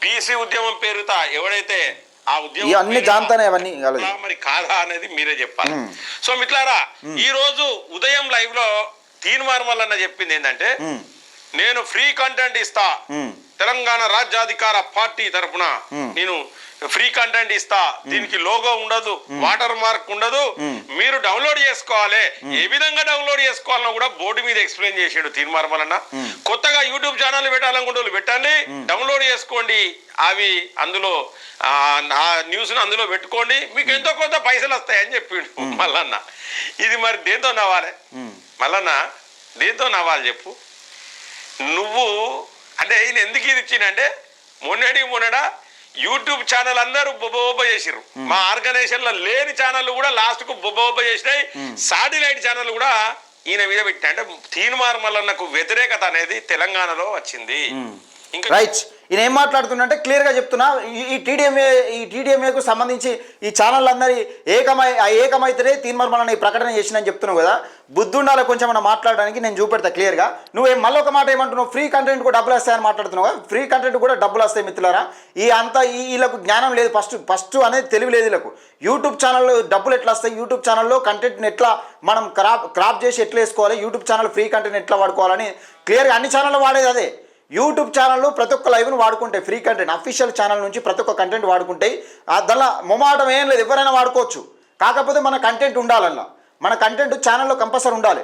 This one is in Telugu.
బీసీ ఉద్యమం పేరుతో ఎవడైతే ఆ ఉద్యమం ఇవన్నీ జాంతానే అవన్నీ మరి కాదా అనేది మీరే చెప్పాలి. సో మిట్లారా ఈ రోజు ఉదయం లైవ్ లో తీన్మార్ మల్లన్న చెప్పింది ఏంటంటే నేను ఫ్రీ కంటెంట్ ఇస్తా, తెలంగాణ రాజ్యాధికార పార్టీ తరఫున నేను ఫ్రీ కంటెంట్ ఇస్తా, దీనికి లోగో ఉండదు, వాటర్ మార్క్ ఉండదు, మీరు డౌన్లోడ్ చేసుకోవాలి, ఏ విధంగా డౌన్లోడ్ చేసుకోవాలన్నా కూడా బోర్డు మీద ఎక్స్ప్లెయిన్ చేసాడు తీన్మార్ మల్లన్న. కొత్తగా యూట్యూబ్ ఛానల్ పెట్టాలనుకుంటే పెట్టండి, డౌన్లోడ్ చేసుకోండి, అవి అందులో ఆ న్యూస్ ను అందులో పెట్టుకోండి, మీకు ఎంతో కొంత పైసలు వస్తాయని చెప్పిండు మల్లన్న. ఇది మరి దేంతో నవ్వాలి మల్లన్న? దేంతో నవ్వాలి చెప్పు నువ్వు? అంటే ఈయన ఎందుకు ఇది ఇచ్చిందంటే మొన్నడా యూట్యూబ్ ఛానల్ అందరూ బొబ్బ చేసిర్రు, మా ఆర్గనైజేషన్ లో లేని ఛానల్ కూడా లాస్ట్ కు బొబ్బ చేసినాయి, సాటిలైట్ ఛానల్ కూడా ఈయన మీద పెట్టిన. అంటే తీన్మార్ మల్లన్నకు వ్యతిరేకత అనేది తెలంగాణలో వచ్చింది. రైట్. ఈయన ఏం మాట్లాడుతున్నా క్లియర్గా చెప్తున్నా, ఈ టీడీఎంఏకు సంబంధించి ఈ ఛానల్ అందరి ఏకమైతే తీన్మార్ మల్లన్న ఈ ప్రకటన చేసిందని చెప్తున్నావు కదా, బుద్ధి ఉండాలి కొంచెం మనం మాట్లాడడానికి. నేను చూపెడతా క్లియర్గా. నువ్వు మళ్ళీ ఒక మాట ఏమంటున్నావు, ఫ్రీ కంటెంట్ కూడా డబ్బులు వస్తాయని మాట్లాడుతున్నావు కదా. ఫ్రీ కంటెంట్ కూడా డబ్బులు వస్తాయి మిత్రులారా. వీళ్ళకు జ్ఞానం లేదు, ఫస్ట్ అనేది తెలివి లేదు వీళ్ళకు. యూట్యూబ్ ఛానల్లో డబ్బులు ఎట్లా వస్తాయి, యూట్యూబ్ ఛానల్లో కంటెంట్ని ఎట్లా మనం క్రాప్ చేసి ఎట్లా వేసుకోవాలి, యూట్యూబ్ ఛానల్ ఫ్రీ కంటెంట్ ఎట్లా వాడుకోవాలని క్లియర్గా అన్ని ఛానల్లో వాడేది అదే. యూట్యూబ్ ఛానల్లో ప్రతి ఒక్క లైవ్ను వాడుకుంటాయి, ఫ్రీ కంటెంట్ అఫీషియల్ ఛానల్ నుంచి ప్రతి ఒక్క కంటెంట్ వాడుకుంటాయి. దానిలో మొమాటం ఏం లేదు, ఎవరైనా వాడుకోవచ్చు. కాకపోతే మన కంటెంట్ ఉండాలన్నా, మన కంటెంట్ ఛానల్లో కంపల్సరీ ఉండాలి.